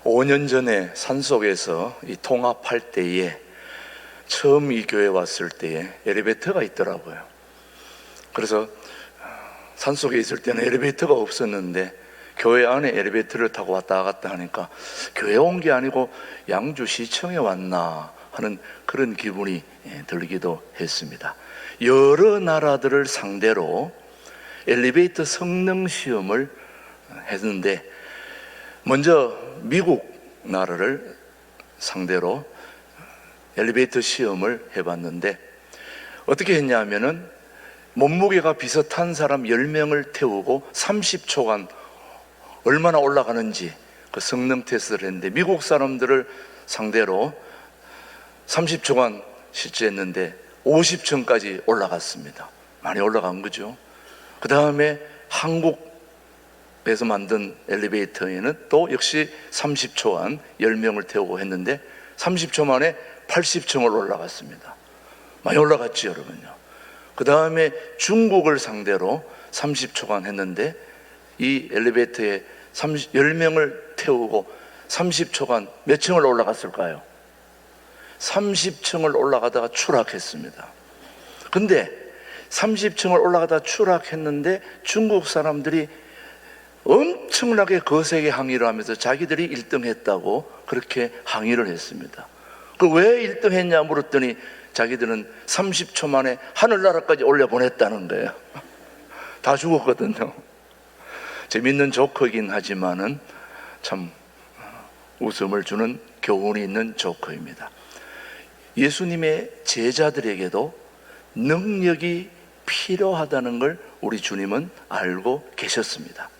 5년 전에 산속에서 이 통합할 때에 처음 이 교회 왔을 때에 엘리베이터가 있더라고요. 그래서 산속에 있을 때는 엘리베이터가 없었는데 교회 안에 엘리베이터를 타고 왔다 갔다 하니까 교회 온 게 아니고 양주시청에 왔나 하는 그런 기분이 들기도 했습니다. 여러 나라들을 상대로 엘리베이터 성능 시험을 했는데, 먼저 미국 나라를 상대로 엘리베이터 시험을 해봤는데 어떻게 했냐면은 몸무게가 비슷한 사람 10명을 태우고 30초간 얼마나 올라가는지 그 성능 테스트를 했는데, 미국 사람들을 상대로 30초간 실제했는데 50층까지 올라갔습니다. 많이 올라간 거죠. 그 다음에 한국에서 만든 엘리베이터에는 또 역시 30초간 10명을 태우고 했는데 30초 만에 80층을 올라갔습니다. 많이 올라갔죠, 여러분요. 그 다음에 중국을 상대로 30초간 했는데 이 엘리베이터에 10명을 태우고 30초간 몇 층을 올라갔을까요? 30층을 올라가다가 추락했습니다. 근데 30층을 올라가다 추락했는데 중국 사람들이 엄청나게 거세게 항의를 하면서 자기들이 1등 했다고 그렇게 항의를 했습니다. 그 왜 1등 했냐 물었더니 자기들은 30초 만에 하늘나라까지 올려보냈다는 거예요. 다 죽었거든요. 재밌는 조커이긴 하지만은 참 웃음을 주는 교훈이 있는 조커입니다. 예수님의 제자들에게도 능력이 필요하다는 걸 우리 주님은 알고 계셨습니다.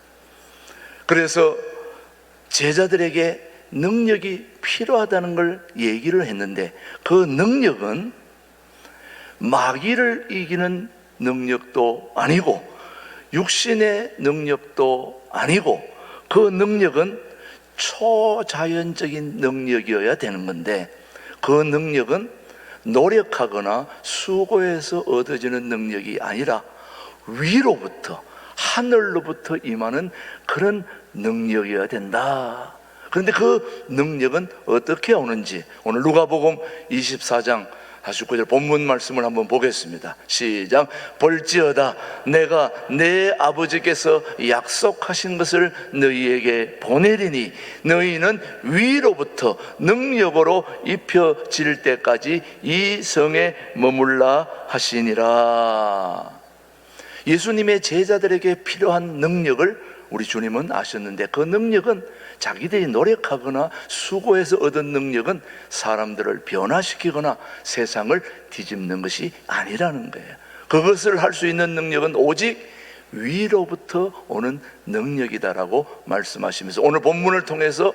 그래서 제자들에게 능력이 필요하다는 걸 얘기를 했는데, 그 능력은 마귀를 이기는 능력도 아니고 육신의 능력도 아니고, 그 능력은 초자연적인 능력이어야 되는 건데, 그 능력은 노력하거나 수고해서 얻어지는 능력이 아니라 위로부터, 하늘로부터 임하는 그런 능력이어야 된다. 그런데 그 능력은 어떻게 오는지 오늘 누가복음 24장 49절 본문 말씀을 한번 보겠습니다. 시작. 볼지어다 내가 내 아버지께서 약속하신 것을 너희에게 보내리니 너희는 위로부터 능력으로 입혀질 때까지 이 성에 머물라 하시니라. 예수님의 제자들에게 필요한 능력을 우리 주님은 아셨는데, 그 능력은 자기들이 노력하거나 수고해서 얻은 능력은 사람들을 변화시키거나 세상을 뒤집는 것이 아니라는 거예요. 그것을 할 수 있는 능력은 오직 위로부터 오는 능력이다라고 말씀하시면서 오늘 본문을 통해서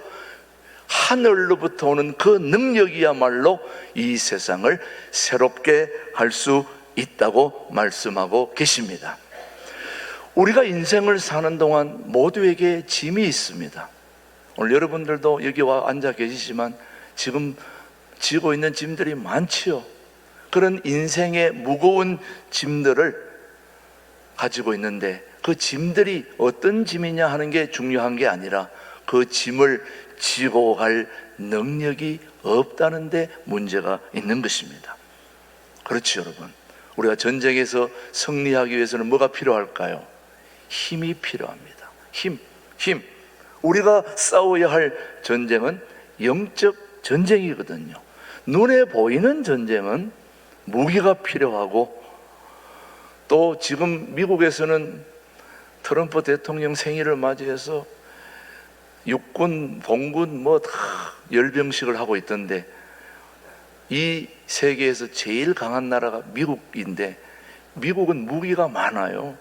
하늘로부터 오는 그 능력이야말로 이 세상을 새롭게 할 수 있다고 말씀하고 계십니다. 우리가 인생을 사는 동안 모두에게 짐이 있습니다. 오늘 여러분들도 여기 와 앉아 계시지만 지금 지고 있는 짐들이 많지요. 그런 인생의 무거운 짐들을 가지고 있는데, 그 짐들이 어떤 짐이냐 하는 게 중요한 게 아니라 그 짐을 지고 갈 능력이 없다는 데 문제가 있는 것입니다. 그렇지, 여러분. 우리가 전쟁에서 승리하기 위해서는 뭐가 필요할까요? 힘이 필요합니다. 힘. 우리가 싸워야 할 전쟁은 영적 전쟁이거든요. 눈에 보이는 전쟁은 무기가 필요하고, 또 지금 미국에서는 트럼프 대통령 생일을 맞이해서 육군, 공군 뭐 다 열병식을 하고 있던데, 이 세계에서 제일 강한 나라가 미국인데 미국은 무기가 많아요.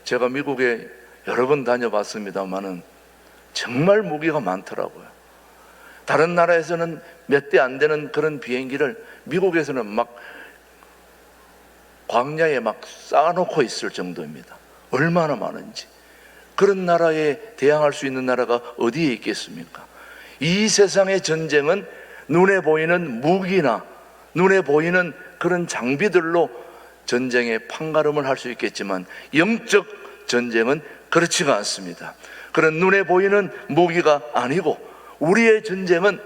제가 미국에 여러 번 다녀봤습니다만은 정말 무기가 많더라고요. 다른 나라에서는 몇 대 안 되는 그런 비행기를 미국에서는 막 광야에 막 쌓아놓고 있을 정도입니다. 얼마나 많은지. 그런 나라에 대항할 수 있는 나라가 어디에 있겠습니까? 이 세상의 전쟁은 눈에 보이는 무기나 눈에 보이는 그런 장비들로 전쟁의 판가름을 할 수 있겠지만, 영적 전쟁은 그렇지가 않습니다. 그런 눈에 보이는 무기가 아니고 우리의 전쟁은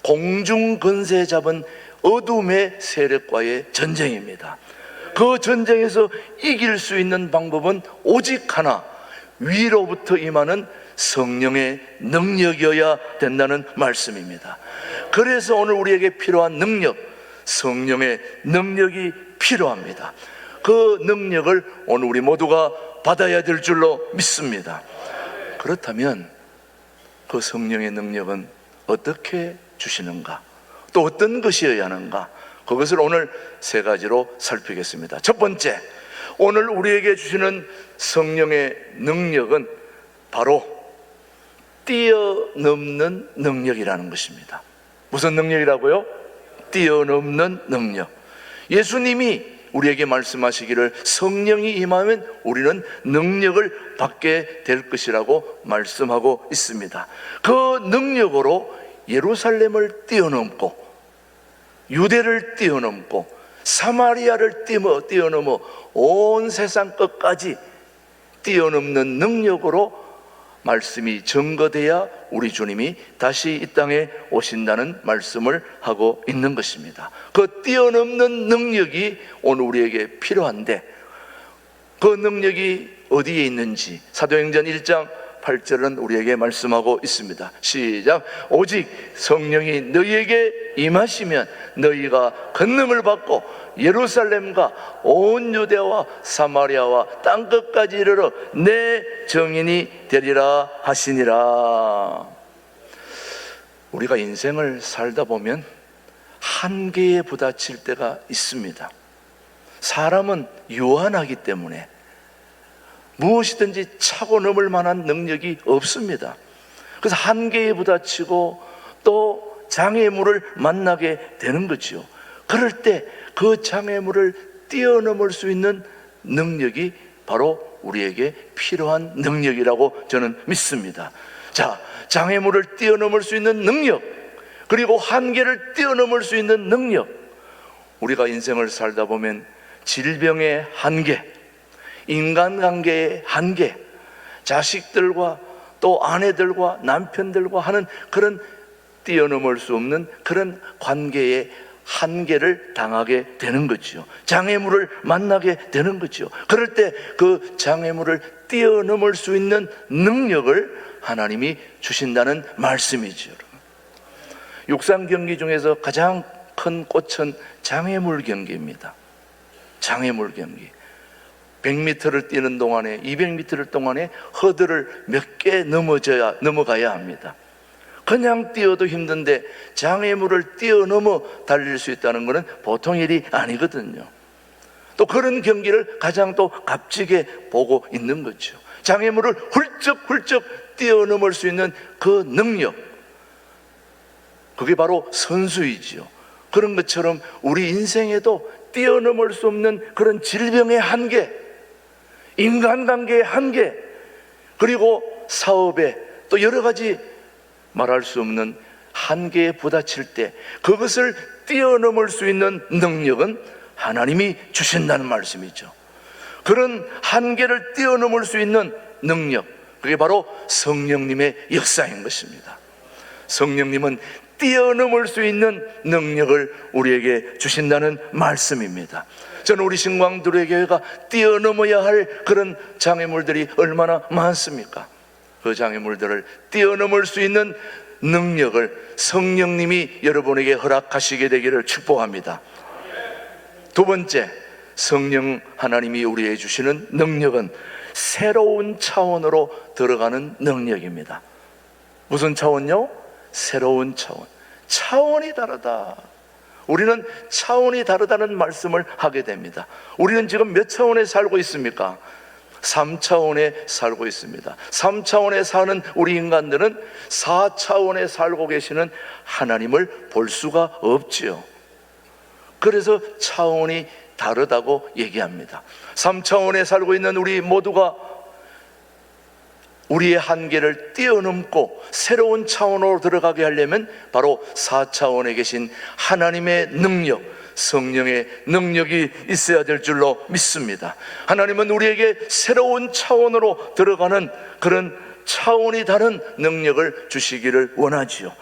공중 권세 잡은 어둠의 세력과의 전쟁입니다. 그 전쟁에서 이길 수 있는 방법은 오직 하나, 위로부터 임하는 성령의 능력이어야 된다는 말씀입니다. 그래서 오늘 우리에게 필요한 능력, 성령의 능력이 필요합니다. 그 능력을 오늘 우리 모두가 받아야 될 줄로 믿습니다. 그렇다면 그 성령의 능력은 어떻게 주시는가? 또 어떤 것이어야 하는가? 그것을 오늘 세 가지로 살피겠습니다. 첫 번째, 오늘 우리에게 주시는 성령의 능력은 바로 뛰어넘는 능력이라는 것입니다. 무슨 능력이라고요? 뛰어넘는 능력. 예수님이 우리에게 말씀하시기를 성령이 임하면 우리는 능력을 받게 될 것이라고 말씀하고 있습니다. 그 능력으로 예루살렘을 뛰어넘고 유대를 뛰어넘고 사마리아를 뛰어넘어 온 세상 끝까지 뛰어넘는 능력으로 말씀이 증거돼야 우리 주님이 다시 이 땅에 오신다는 말씀을 하고 있는 것입니다. 그 뛰어넘는 능력이 오늘 우리에게 필요한데 그 능력이 어디에 있는지 사도행전 1장 8절은 우리에게 말씀하고 있습니다. 시작. 오직 성령이 너희에게 임하시면 너희가 권능을 받고 예루살렘과 온 유대와 사마리아와 땅끝까지 이르러 내 증인이 되리라 하시니라. 우리가 인생을 살다 보면 한계에 부딪힐 때가 있습니다. 사람은 유한하기 때문에 무엇이든지 차고 넘을 만한 능력이 없습니다. 그래서 한계에 부딪히고 또 장애물을 만나게 되는 거지요. 그럴 때 그 장애물을 뛰어넘을 수 있는 능력이 바로 우리에게 필요한 능력이라고 저는 믿습니다. 자, 장애물을 뛰어넘을 수 있는 능력, 그리고 한계를 뛰어넘을 수 있는 능력. 우리가 인생을 살다 보면 질병의 한계, 인간관계의 한계, 자식들과 또 아내들과 남편들과 하는 그런 뛰어넘을 수 없는 그런 관계의 한계를 당하게 되는 거죠. 장애물을 만나게 되는 거죠. 그럴 때 그 장애물을 뛰어넘을 수 있는 능력을 하나님이 주신다는 말씀이죠. 육상 경기 중에서 가장 큰 꽃은 장애물 경기입니다. 장애물 경기. 100m를 뛰는 동안에 200m를 동안에 허들을 몇 개 넘어가야 합니다. 그냥 뛰어도 힘든데 장애물을 뛰어넘어 달릴 수 있다는 것은 보통 일이 아니거든요. 또 경기를 가장 또 값지게 보고 있는 거죠. 장애물을 훌쩍훌쩍 뛰어넘을 수 있는 그 능력, 그게 바로 선수이지요. 그런 것처럼 우리 인생에도 뛰어넘을 수 없는 그런 질병의 한계, 인간관계의 한계, 그리고 사업에 또 여러 가지 말할 수 없는 한계에 부딪힐 때 그것을 뛰어넘을 수 있는 능력은 하나님이 주신다는 말씀이죠. 그런 한계를 뛰어넘을 수 있는 능력, 그게 바로 성령님의 역사인 것입니다. 성령님은 뛰어넘을 수 있는 능력을 우리에게 주신다는 말씀입니다. 저는 우리 신광두레교회가 뛰어넘어야 할 그런 장애물들이 얼마나 많습니까? 그 장애물들을 뛰어넘을 수 있는 능력을 성령님이 여러분에게 허락하시게 되기를 축복합니다. 두 번째, 성령 하나님이 우리에게 주시는 능력은 새로운 차원으로 들어가는 능력입니다. 무슨 차원요? 새로운 차원. 차원이 다르다. 우리는 차원이 다르다는 말씀을 하게 됩니다. 우리는 지금 몇 차원에 살고 있습니까? 3차원에 살고 있습니다. 3차원에 사는 우리 인간들은 4차원에 살고 계시는 하나님을 볼 수가 없지요. 그래서 차원이 다르다고 얘기합니다. 3차원에 살고 있는 우리 모두가 우리의 한계를 뛰어넘고 새로운 차원으로 들어가게 하려면 바로 4차원에 계신 하나님의 능력, 성령의 능력이 있어야 될 줄로 믿습니다. 하나님은 우리에게 새로운 차원으로 들어가는 그런 차원이 다른 능력을 주시기를 원하지요.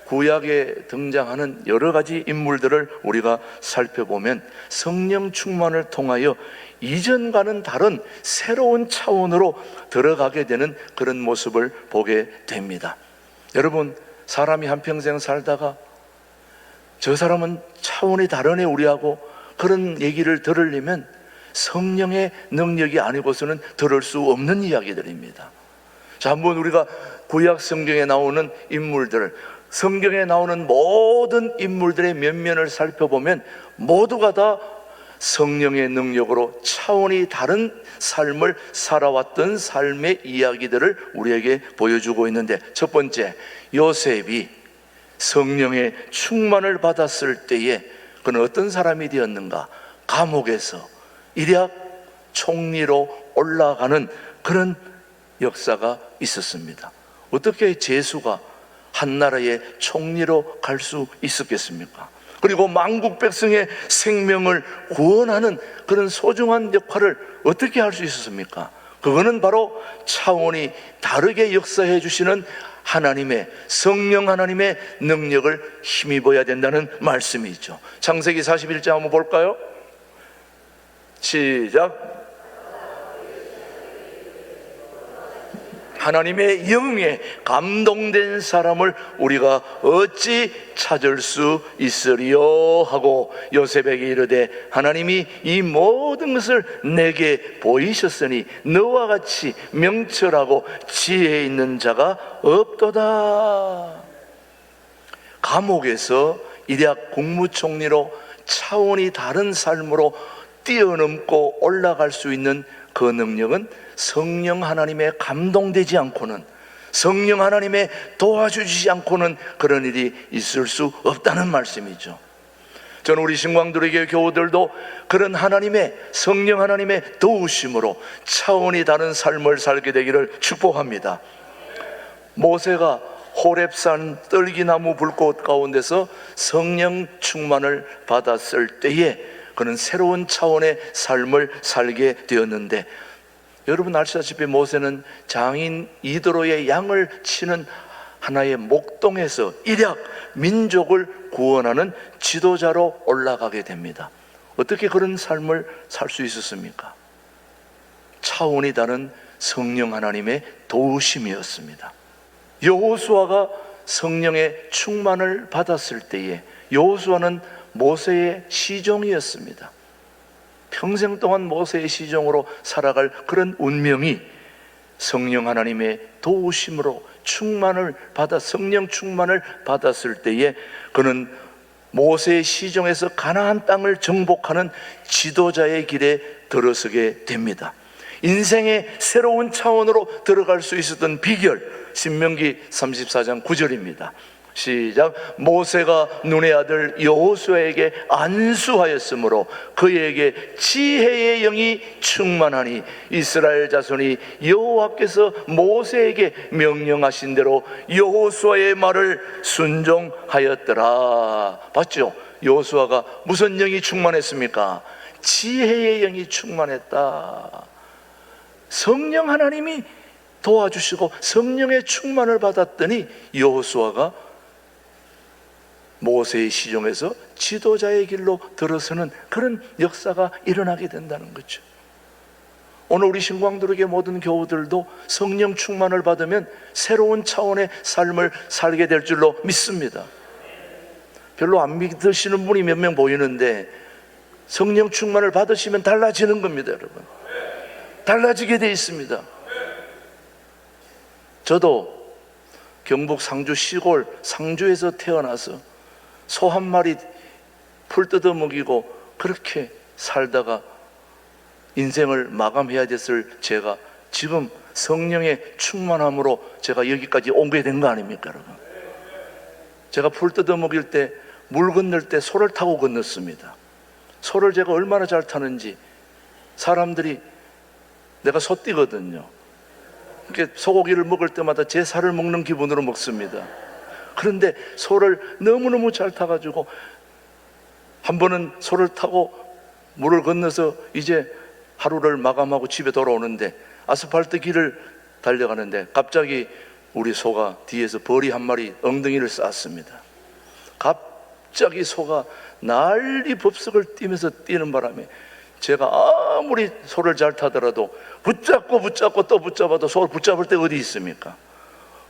구약에 등장하는 여러 가지 인물들을 우리가 살펴보면 성령 충만을 통하여 이전과는 다른 새로운 차원으로 들어가게 되는 그런 모습을 보게 됩니다. 여러분, 사람이 한평생 살다가 저 사람은 차원이 다르네 우리하고 그런 얘기를 들으려면 성령의 능력이 아니고서는 들을 수 없는 이야기들입니다. 자, 한번 우리가 구약 성경에 나오는 인물들, 성경에 나오는 모든 인물들의 면면을 살펴보면 모두가 다 성령의 능력으로 차원이 다른 삶을 살아왔던 삶의 이야기들을 우리에게 보여주고 있는데, 첫 번째, 요셉이 성령의 충만을 받았을 때에 그는 어떤 사람이 되었는가? 감옥에서 일약 총리로 올라가는 그런 역사가 있었습니다. 어떻게 제수가 한 나라의 총리로 갈 수 있었겠습니까? 그리고 만국 백성의 생명을 구원하는 그런 소중한 역할을 어떻게 할 수 있었습니까? 그거는 바로 차원이 다르게 역사해 주시는 하나님의, 성령 하나님의 능력을 힘입어야 된다는 말씀이죠. 창세기 41장 한번 볼까요? 시작. 하나님의 영에 감동된 사람을 우리가 어찌 찾을 수 있으리요 하고 요셉에게 이르되, 하나님이 이 모든 것을 내게 보이셨으니 너와 같이 명철하고 지혜 있는 자가 없도다. 감옥에서 일약 국무총리로 차원이 다른 삶으로 뛰어넘고 올라갈 수 있는 그 능력은 성령 하나님에 감동되지 않고는, 성령 하나님의 도와주지 않고는 그런 일이 있을 수 없다는 말씀이죠. 저는 우리 신광두리교회 교우들도 그런 하나님의, 성령 하나님의 도우심으로 차원이 다른 삶을 살게 되기를 축복합니다. 모세가 호렙산 떨기나무 불꽃 가운데서 성령 충만을 받았을 때에 그는 새로운 차원의 삶을 살게 되었는데, 여러분 아시다시피 모세는 장인 이드로의 양을 치는 하나의 목동에서 일약 민족을 구원하는 지도자로 올라가게 됩니다. 어떻게 그런 삶을 살 수 있었습니까? 차원이 다른 성령 하나님의 도우심이었습니다. 여호수아가 성령의 충만을 받았을 때에 여호수아는 모세의 시종이었습니다. 평생 동안 모세의 시종으로 살아갈 그런 운명이 성령 하나님의 도우심으로 충만을 받아 성령 충만을 받았을 때에 그는 모세의 시종에서 가나안 땅을 정복하는 지도자의 길에 들어서게 됩니다. 인생의 새로운 차원으로 들어갈 수 있었던 비결, 신명기 34장 9절입니다. 시작. 모세가 눈의 아들 여호수아에게 안수하였으므로 그에게 지혜의 영이 충만하니 이스라엘 자손이 여호와께서 모세에게 명령하신 대로 여호수아의 말을 순종하였더라. 봤죠? 여호수아가 무슨 영이 충만했습니까? 지혜의 영이 충만했다. 성령 하나님이 도와주시고 성령의 충만을 받았더니 여호수아가 모세의 시종에서 지도자의 길로 들어서는 그런 역사가 일어나게 된다는 거죠. 오늘 우리 신광두르게 모든 교우들도 성령 충만을 받으면 새로운 차원의 삶을 살게 될 줄로 믿습니다. 별로 안 믿으시는 분이 몇 명 보이는데 성령 충만을 받으시면 달라지는 겁니다, 여러분. 달라지게 돼 있습니다. 저도 경북 상주 시골 상주에서 태어나서 소 한 마리 풀 뜯어 먹이고 그렇게 살다가 인생을 마감해야 됐을 제가 지금 성령의 충만함으로 제가 여기까지 오게 된 거 아닙니까, 여러분? 제가 풀 뜯어 먹일 때, 물 건널 때 소를 타고 건넜습니다. 소를 제가 얼마나 잘 타는지 사람들이, 내가 소띠거든요. 이렇게 소고기를 먹을 때마다 제 살을 먹는 기분으로 먹습니다. 그런데 소를 너무너무 잘 타가지고 한 번은 소를 타고 물을 건너서 이제 하루를 마감하고 집에 돌아오는데 아스팔트 길을 달려가는데 갑자기 우리 소가 뒤에서 벌이 한 마리 엉덩이를 쌌습니다. 갑자기 소가 난리 법석을 띠면서 뛰는 바람에 제가 아무리 소를 잘 타더라도 붙잡고 또 붙잡아도 소를 붙잡을 데 어디 있습니까?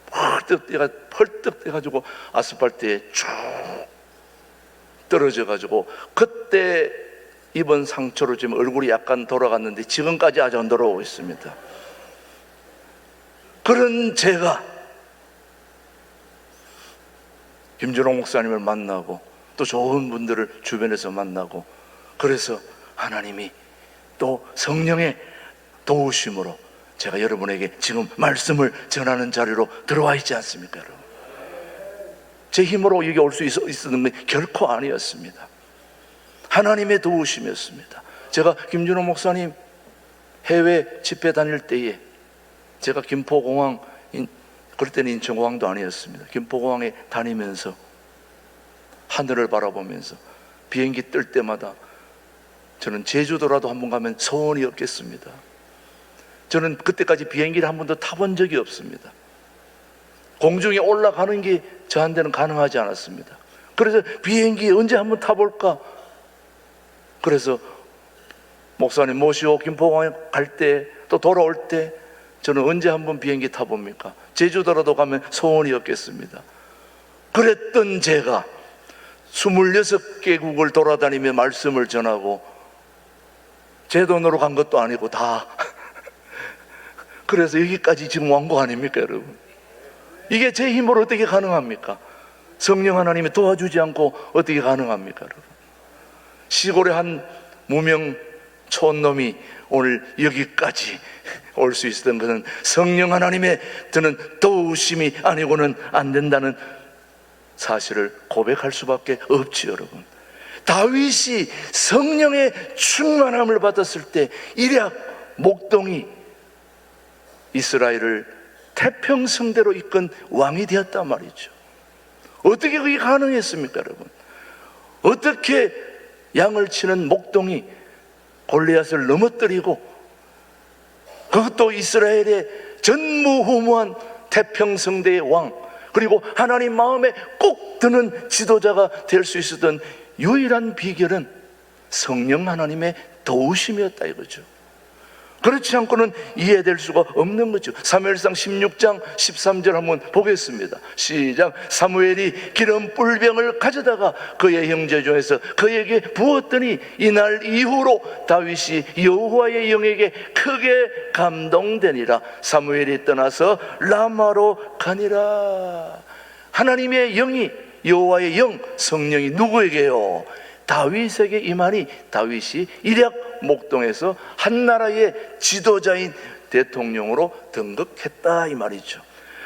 펄떡 뛰어가지고 아스팔트에 쭉 떨어져가지고 그때 입은 상처로 지금 얼굴이 약간 돌아갔는데 지금까지 아주 안 돌아오고 있습니다. 그런 제가 김준홍 목사님을 만나고 또 좋은 분들을 주변에서 만나고 그래서 하나님이 또 성령의 도우심으로 제가 여러분에게 지금 말씀을 전하는 자리로 들어와 있지 않습니까, 여러분? 제 힘으로 여기 올 수 있었는 게 결코 아니었습니다. 하나님의 도우심이었습니다. 제가 김준호 목사님 해외 집회 다닐 때에 제가 김포공항, 그럴 때는 인천공항도 아니었습니다. 김포공항에 다니면서 하늘을 바라보면서 비행기 뜰 때마다 저는 제주도라도 한번 가면 소원이 없겠습니다. 저는 그때까지 비행기를 한 번도 타본 적이 없습니다. 공중에 올라가는 게 저한테는 가능하지 않았습니다. 그래서 비행기 언제 한번 타볼까? 그래서 목사님 모시고 김포공항에 갈 때 또 돌아올 때 저는 언제 한번 비행기 타봅니까? 제주도라도 가면 소원이 없겠습니다. 그랬던 제가 26개국을 돌아다니며 말씀을 전하고 제 돈으로 간 것도 아니고 다 그래서 여기까지 지금 온 거 아닙니까, 여러분? 이게 제 힘으로 어떻게 가능합니까? 성령 하나님이 도와주지 않고 어떻게 가능합니까, 여러분? 시골의 한 무명 촌놈이 오늘 여기까지 올 수 있었던 것은 성령 하나님의 드는 도우심이 아니고는 안 된다는 사실을 고백할 수밖에 없지, 여러분. 다윗이 성령의 충만함을 받았을 때 일약 목동이 이스라엘을 태평성대로 이끈 왕이 되었단 말이죠. 어떻게 그게 가능했습니까, 여러분? 어떻게 양을 치는 목동이 골리앗을 넘어뜨리고 그것도 이스라엘의 전무후무한 태평성대의 왕, 그리고 하나님 마음에 꼭 드는 지도자가 될 수 있었던 유일한 비결은 성령 하나님의 도우심이었다 이거죠. 그렇지 않고는 이해될 수가 없는 거죠. 사무엘상 16장 13절 한번 보겠습니다. 시작. 사무엘이 기름 뿔병을 가져다가 그의 형제 중에서 그에게 부었더니 이날 이후로 다윗이 여호와의 영에게 크게 감동되니라. 사무엘이 떠나서 라마로 가니라. 하나님의 영이, 여호와의 영, 성령이 누구에게요? 다윗에게 임하니 다윗이 일약 목동에서 한 나라의 지도자인 대통령으로 등극했다 이 말이죠.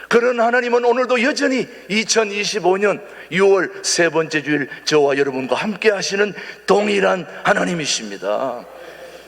그런 하나님은 오늘도 여전히 2025년 6월 세 번째 주일 저와 여러분과 함께 하시는 동일한 하나님이십니다.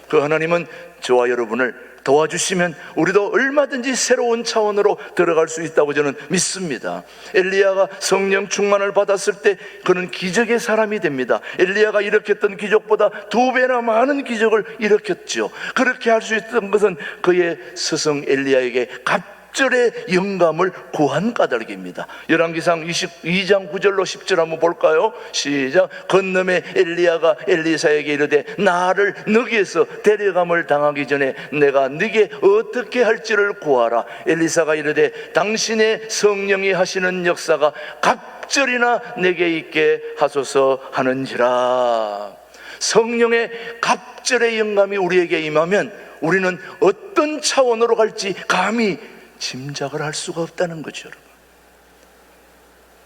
그 하나님은 저와 여러분을 도와주시면 우리도 얼마든지 새로운 차원으로 들어갈 수 있다고 저는 믿습니다. 엘리야가 성령 충만을 받았을 때 그는 기적의 사람이 됩니다. 엘리야가 일으켰던 기적보다 2배나 많은 기적을 일으켰죠. 그렇게 할 수 있었던 것은 그의 스승 엘리야에게 갑절의 영감을 구한 까닭입니다. 열왕기상 22장 9절로 10절 한번 볼까요? 시작. 건너매 엘리야가 엘리사에게 이르되 나를 너기에서 데려감을 당하기 전에 내가 네게 어떻게 할지를 구하라. 엘리사가 이르되 당신의 성령이 하시는 역사가 갑절이나 내게 있게 하소서 하는지라. 성령의 갑절의 영감이 우리에게 임하면 우리는 어떤 차원으로 갈지 감히 짐작을 할 수가 없다는 거죠, 여러분.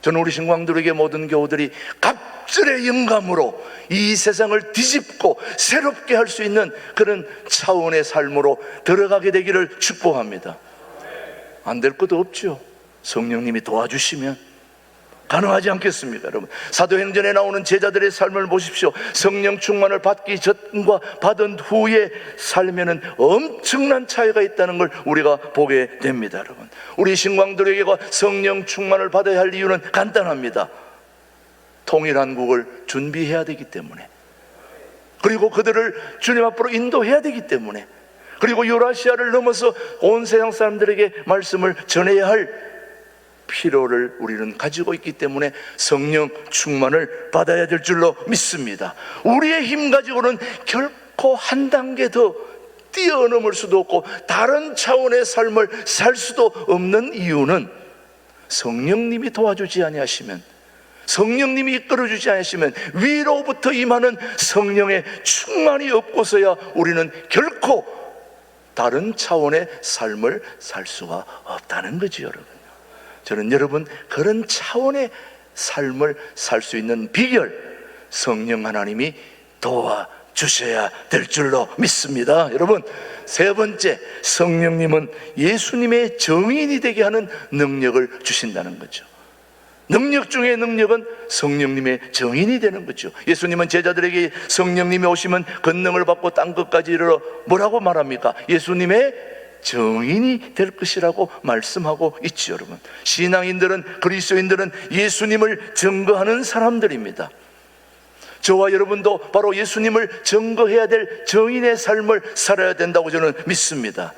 저는 우리 신광들에게 모든 교우들이 갑절의 영감으로 이 세상을 뒤집고 새롭게 할 수 있는 그런 차원의 삶으로 들어가게 되기를 축복합니다. 안 될 것도 없죠. 성령님이 도와주시면 가능하지 않겠습니까, 여러분? 사도행전에 나오는 제자들의 삶을 보십시오. 성령 충만을 받기 전과 받은 후의 삶에는 엄청난 차이가 있다는 걸 우리가 보게 됩니다, 여러분. 우리 신광들에게 성령 충만을 받아야 할 이유는 간단합니다. 통일한 국을 준비해야 되기 때문에, 그리고 그들을 주님 앞으로 인도해야 되기 때문에, 그리고 유라시아를 넘어서 온 세상 사람들에게 말씀을 전해야 할 필요를 우리는 가지고 있기 때문에 성령 충만을 받아야 될 줄로 믿습니다. 우리의 힘 가지고는 결코 한 단계 더 뛰어넘을 수도 없고 다른 차원의 삶을 살 수도 없는 이유는 성령님이 도와주지 아니하시면, 성령님이 이끌어주지 않으시면, 위로부터 임하는 성령의 충만이 없고서야 우리는 결코 다른 차원의 삶을 살 수가 없다는 거지, 여러분. 저는 여러분, 그런 차원의 삶을 살 수 있는 비결, 성령 하나님이 도와주셔야 될 줄로 믿습니다. 여러분, 세 번째, 성령님은 예수님의 증인이 되게 하는 능력을 주신다는 거죠. 능력 중에 능력은 성령님의 증인이 되는 거죠. 예수님은 제자들에게 성령님이 오시면 권능을 받고 땅 끝까지 이르러 뭐라고 말합니까? 예수님의 증인이 될 것이라고 말씀하고 있죠. 여러분, 신앙인들은, 그리스도인들은 예수님을 증거하는 사람들입니다. 저와 여러분도 바로 예수님을 증거해야 될 증인의 삶을 살아야 된다고 저는 믿습니다.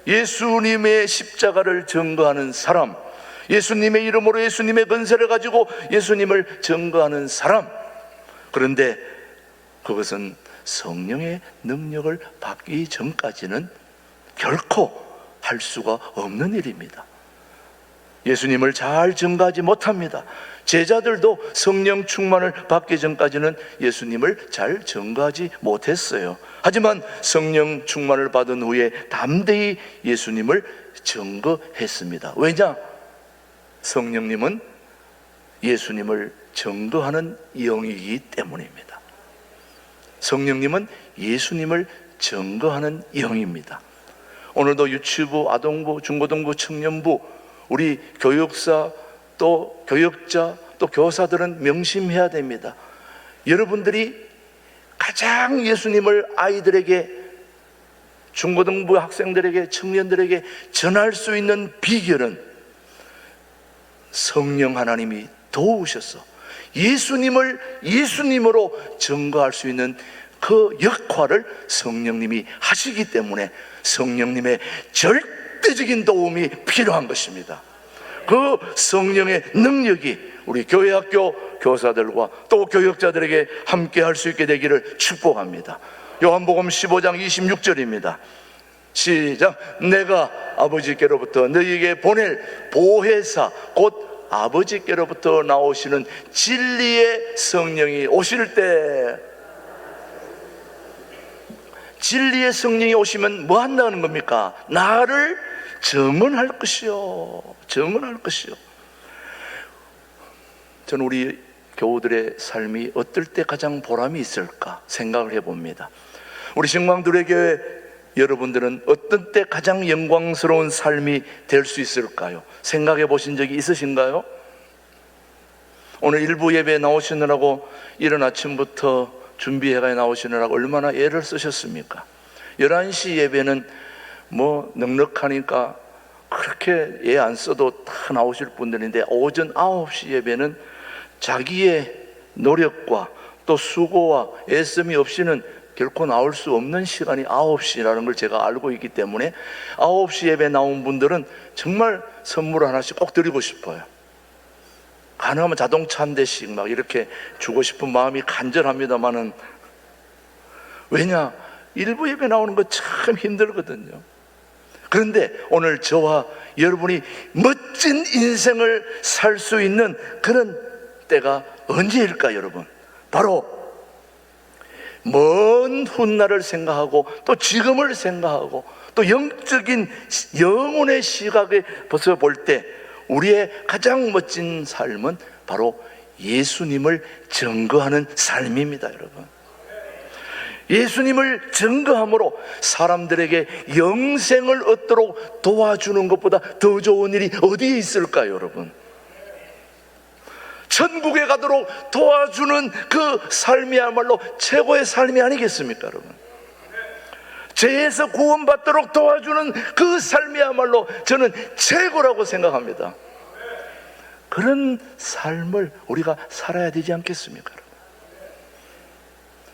예수님의 십자가를 증거하는 사람, 예수님의 이름으로 예수님의 권세를 가지고 예수님을 증거하는 사람, 그런데 그것은 성령의 능력을 받기 전까지는 결코 할 수가 없는 일입니다. 예수님을 잘 증거하지 못합니다. 제자들도 성령 충만을 받기 전까지는 예수님을 잘 증거하지 못했어요. 하지만 성령 충만을 받은 후에 담대히 예수님을 증거했습니다. 왜냐? 성령님은 예수님을 증거하는 영이기 때문입니다. 성령님은 예수님을 증거하는 영입니다. 오늘도 유치부, 아동부, 중고등부, 청년부, 우리 교육사, 또 교육자, 또 교사들은 명심해야 됩니다. 여러분들이 가장 예수님을 아이들에게, 중고등부 학생들에게, 청년들에게 전할 수 있는 비결은 성령 하나님이 도우셔서 예수님을 예수님으로 증거할 수 있는 그 역할을 성령님이 하시기 때문에 성령님의 절대적인 도움이 필요한 것입니다. 그 성령의 능력이 우리 교회학교 교사들과 또 교역자들에게 함께 할 수 있게 되기를 축복합니다. 요한복음 15장 26절입니다. 시작. 내가 아버지께로부터 너희에게 보낼 보혜사, 곧 아버지께로부터 나오시는 진리의 성령이 오실 때, 진리의 성령이 오시면 뭐 한다는 겁니까? 나를 증언할 것이요, 증언할 것이요. 저는 우리 교우들의 삶이 어떨 때 가장 보람이 있을까 생각을 해봅니다. 우리 신광두레 교회 여러분들은 어떤 때 가장 영광스러운 삶이 될 수 있을까요? 생각해 보신 적이 있으신가요? 오늘 일부 예배에 나오시느라고 이른 아침부터 준비해가 나오시느라고 얼마나 애를 쓰셨습니까? 11시 예배는 뭐 넉넉하니까 그렇게 애 안 써도 다 나오실 분들인데, 오전 9시 예배는 자기의 노력과 또 수고와 애씀이 없이는 결코 나올 수 없는 시간이 9시라는 걸 제가 알고 있기 때문에 9시 예배 나온 분들은 정말 선물 하나씩 꼭 드리고 싶어요. 가능하면 자동차 한 대씩 막 이렇게 주고 싶은 마음이 간절합니다만은, 왜냐? 일부 예배 나오는 거 참 힘들거든요. 그런데 오늘 저와 여러분이 멋진 인생을 살 수 있는 그런 때가 언제일까, 여러분? 바로 먼 훗날을 생각하고 또 지금을 생각하고 또 영적인 영혼의 시각에 벗어 볼 때 우리의 가장 멋진 삶은 바로 예수님을 증거하는 삶입니다, 여러분. 예수님을 증거함으로 사람들에게 영생을 얻도록 도와주는 것보다 더 좋은 일이 어디에 있을까요, 여러분? 천국에 가도록 도와주는 그 삶이야말로 최고의 삶이 아니겠습니까, 여러분? 죄에서 구원받도록 도와주는 그 삶이야말로 저는 최고라고 생각합니다. 그런 삶을 우리가 살아야 되지 않겠습니까?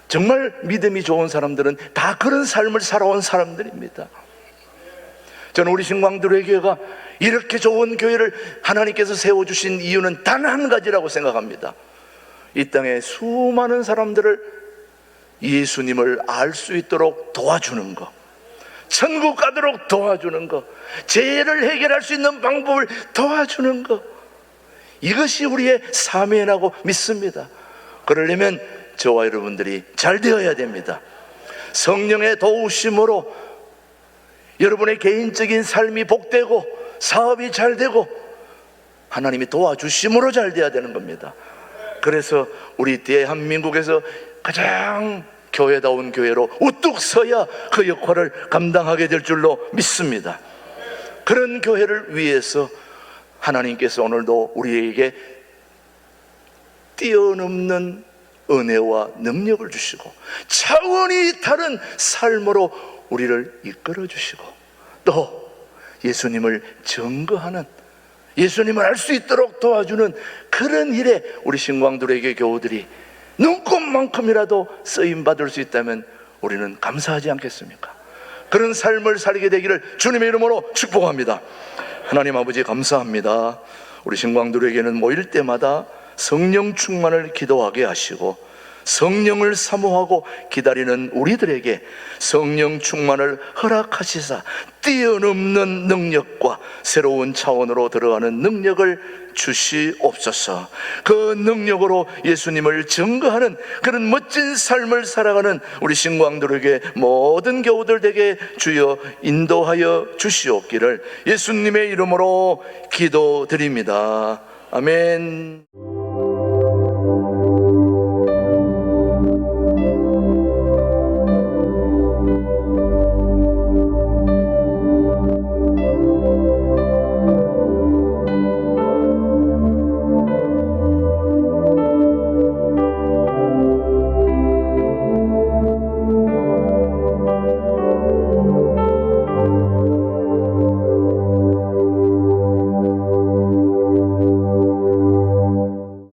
정말 믿음이 좋은 사람들은 다 그런 삶을 살아온 사람들입니다. 저는 우리 신광두레교회가 이렇게 좋은 교회를 하나님께서 세워주신 이유는 단 한 가지라고 생각합니다. 이 땅에 수많은 사람들을 예수님을 알 수 있도록 도와주는 것, 천국 가도록 도와주는 것, 죄를 해결할 수 있는 방법을 도와주는 것, 이것이 우리의 사명이라고 믿습니다. 그러려면 저와 여러분들이 잘 되어야 됩니다. 성령의 도우심으로 여러분의 개인적인 삶이 복되고 사업이 잘 되고 하나님이 도와주심으로 잘 돼야 되는 겁니다. 그래서 우리 대한민국에서 가장 교회다운 교회로 우뚝 서야 그 역할을 감당하게 될 줄로 믿습니다. 그런 교회를 위해서 하나님께서 오늘도 우리에게 뛰어넘는 은혜와 능력을 주시고 차원이 다른 삶으로 우리를 이끌어 주시고 또 예수님을 증거하는, 예수님을 알 수 있도록 도와주는 그런 일에 우리 신광두레교 교우들이 눈꼽만큼이라도 쓰임받을 수 있다면 우리는 감사하지 않겠습니까? 그런 삶을 살게 되기를 주님의 이름으로 축복합니다. 하나님 아버지 감사합니다. 우리 신광두레교는 모일 때마다 성령 충만을 기도하게 하시고 성령을 사모하고 기다리는 우리들에게 성령 충만을 허락하시사 뛰어넘는 능력과 새로운 차원으로 들어가는 능력을 주시옵소서. 그 능력으로 예수님을 증거하는 그런 멋진 삶을 살아가는 우리 신광두레교회 모든 교우들에게 주여 인도하여 주시옵기를 예수님의 이름으로 기도드립니다. 아멘.